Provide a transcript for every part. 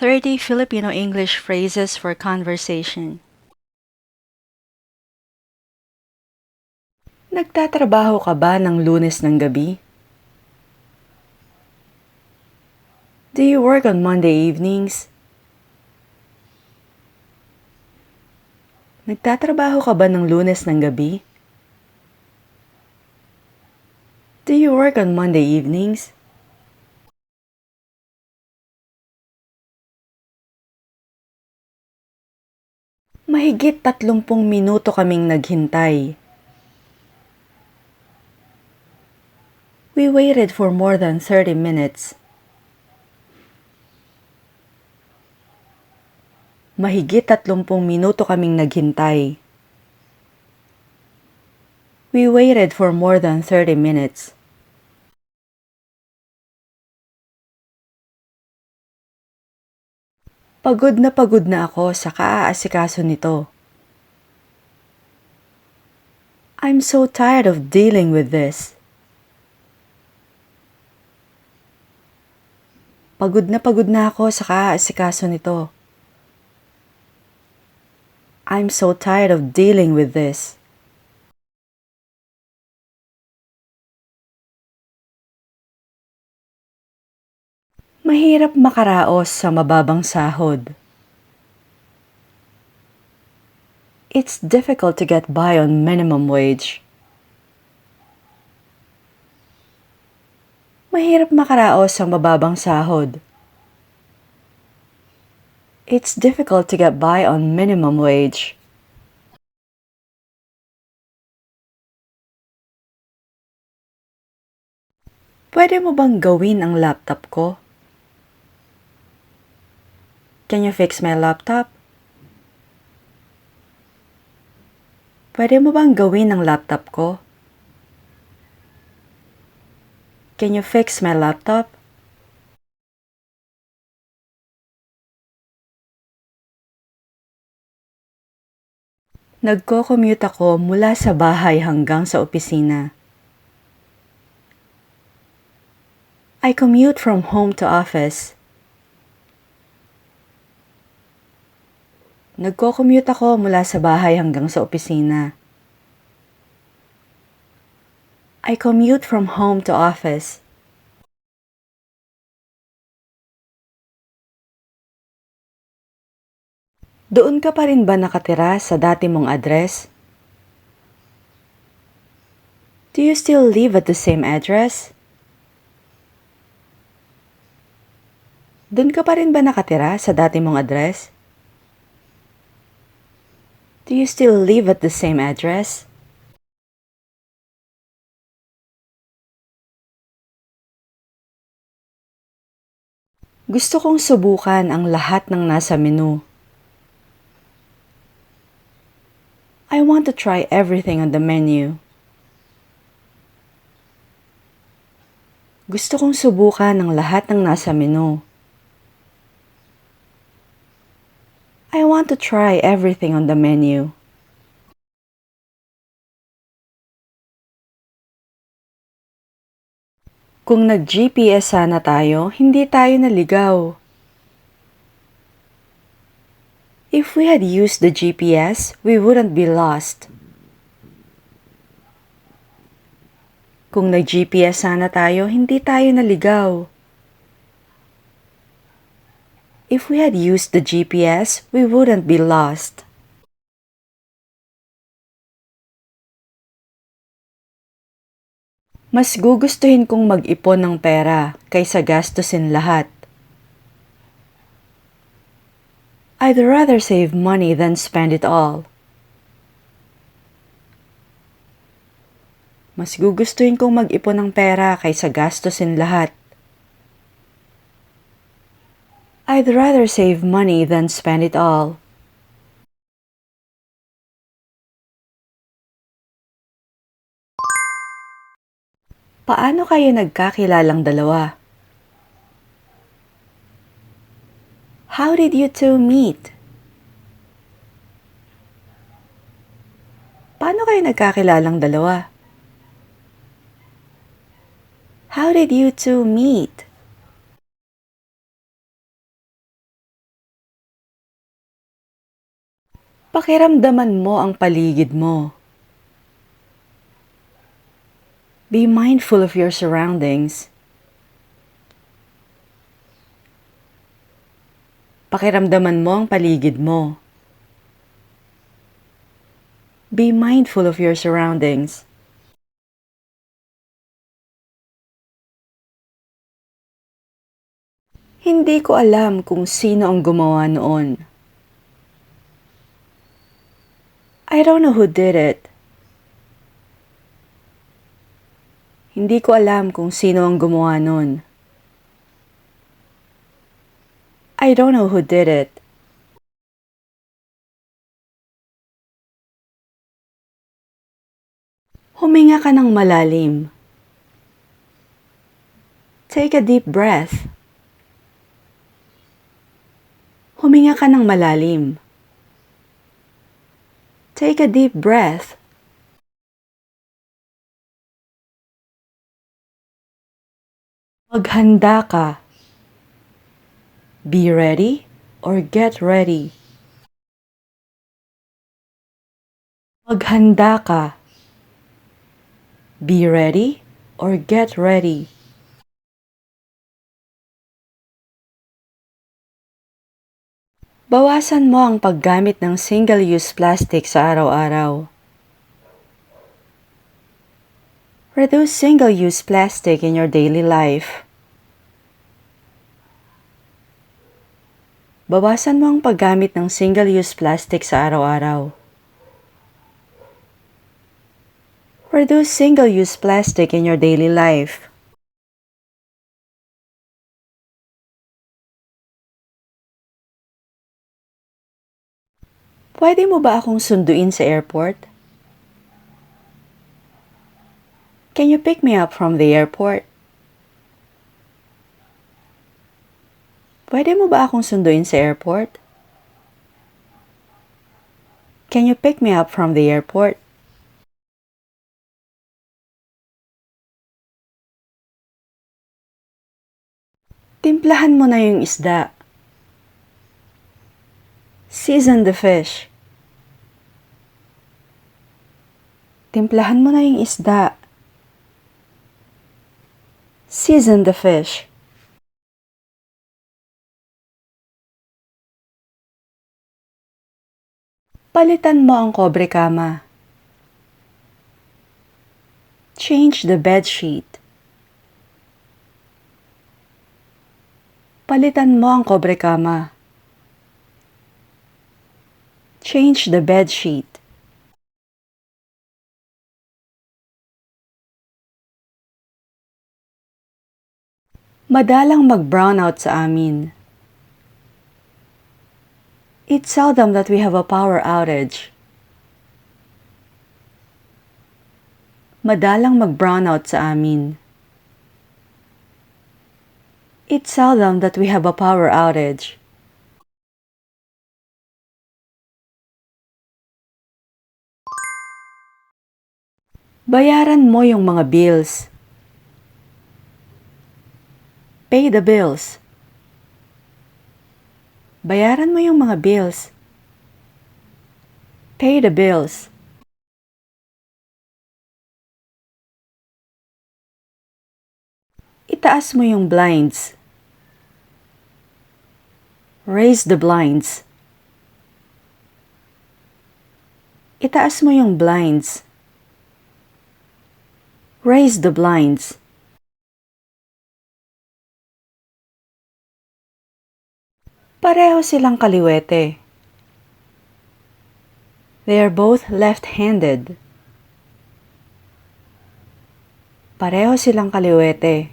30 Filipino English phrases for conversation. Nagtatrabaho ka ba ng Lunes ng gabi? Do you work on Monday evenings? Nagtatrabaho ka ba ng Lunes ng gabi? Do you work on Monday evenings? Mahigit 30 minuto kaming naghintay. We waited for more than 30 minutes. Mahigit 30 minuto kaming naghintay. We waited for more than 30 minutes. Pagod na ako sa kaaasikaso nito. I'm so tired of dealing with this. Pagod na ako sa kaaasikaso nito. I'm so tired of dealing with this. Mahirap makaraos sa mababang sahod. It's difficult to get by on minimum wage. Mahirap makaraos sa mababang sahod. It's difficult to get by on minimum wage. Pwede mo bang gawin ang laptop ko? Can you fix my laptop? Pwede mo bang gawin ang laptop ko? Can you fix my laptop? Nagko-commute ako mula sa bahay hanggang sa opisina. I commute from home to office. Nagko-commute ako mula sa bahay hanggang sa opisina. I commute from home to office. Doon ka pa rin ba nakatira sa dati mong address? Do you still live at the same address? Doon ka pa rin ba nakatira sa dati mong address? Do you still live at the same address? Gusto kong subukan ang lahat ng nasa menu. I want to try everything on the menu. Gusto kong subukan ang lahat ng nasa menu. I want to try everything on the menu. Kung nag-GPS sana tayo, hindi tayo naligaw. If we had used the GPS, we wouldn't be lost. Kung nag-GPS sana tayo, hindi tayo naligaw. If we had used the GPS, we wouldn't be lost. Mas gugustuhin kong mag-ipon ng pera kaysa gastusin lahat. I'd rather save money than spend it all. Mas gugustuhin kong mag-ipon ng pera kaysa gastusin lahat. I'd rather save money than spend it all. Paano kayo nagkakilalang dalawa? How did you two meet? Paano kayo nagkakilalang dalawa? How did you two meet? Pakiramdaman mo ang paligid mo. Be mindful of your surroundings. Pakiramdaman mo ang paligid mo. Be mindful of your surroundings. Hindi ko alam kung sino ang gumawa noon. I don't know who did it. Hindi ko alam kung sino ang gumawa noon. I don't know who did it. Huminga ka ng malalim. Take a deep breath. Huminga ka ng malalim. Take a deep breath. Maghanda ka. Be ready or get ready. Maghanda ka. Be ready or get ready. Bawasan mo ang paggamit ng single-use plastic sa araw-araw. Reduce single-use plastic in your daily life. Bawasan mo ang paggamit ng single-use plastic sa araw-araw. Reduce single-use plastic in your daily life. Pwede mo ba akong sunduin sa airport? Can you pick me up from the airport? Pwede mo ba akong sunduin sa airport? Can you pick me up from the airport? Timplahan mo na yung isda. Season the fish. Timplahan mo na yung isda. Season the fish. Palitan mo ang kobre kama. Change the bed sheet. Palitan mo ang kobre kama. Change the bed sheet. Madalang mag-brownout sa amin. It's seldom that we have a power outage. Madalang mag-brownout sa amin. It's seldom that we have a power outage. Bayaran mo yung mga bills. Pay the bills. Bayaran mo yung mga bills. Pay the bills. Itaas mo yung blinds. Raise the blinds. Itaas mo yung blinds. Raise the blinds. Pareho silang kaliwete. They are both left-handed. Pareho silang kaliwete.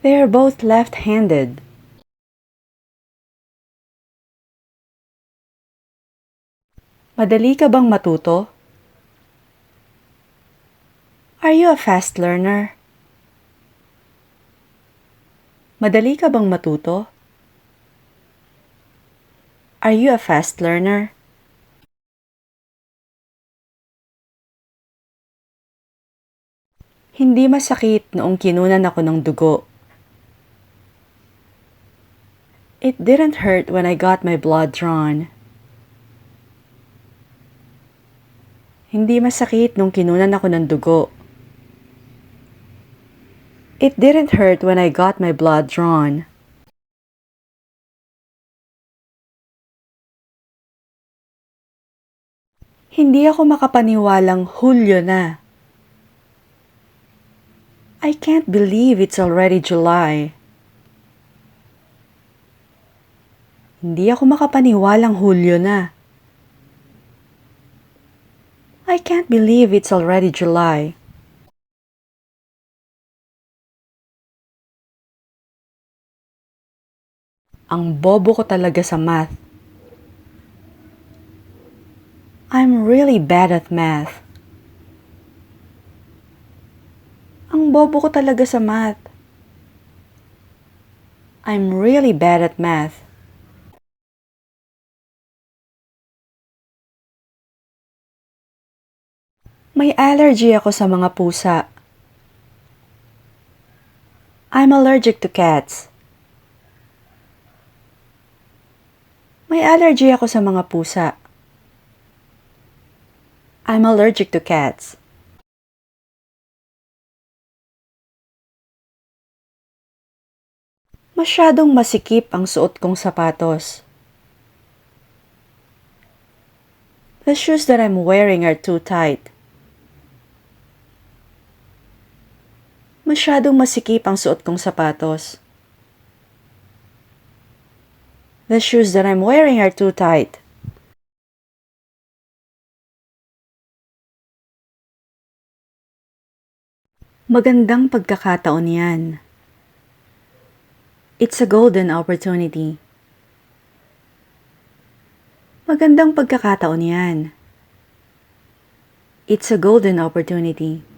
They are both left-handed. Madali ka bang matuto? Are you a fast learner? Madali ka bang matuto? Are you a fast learner? Hindi masakit noong kinunan ako ng dugo. It didn't hurt when I got my blood drawn. Hindi masakit nung kinunan ako ng dugo. It didn't hurt when I got my blood drawn. Hindi ako makapaniwalang Hulyo na. I can't believe it's already July. Hindi ako makapaniwalang Hulyo na. I can't believe it's already July. Ang bobo ko talaga sa math. I'm really bad at math. Ang bobo ko talaga sa math. I'm really bad at math. May allergy ako sa mga pusa. I'm allergic to cats. May allergy ako sa mga pusa. I'm allergic to cats. Masyadong masikip ang suot kong sapatos. The shoes that I'm wearing are too tight. Masyadong masikip ang suot kong sapatos. The shoes that I'm wearing are too tight. Magandang pagkakataon yan. It's a golden opportunity. Magandang pagkakataon yan. It's a golden opportunity.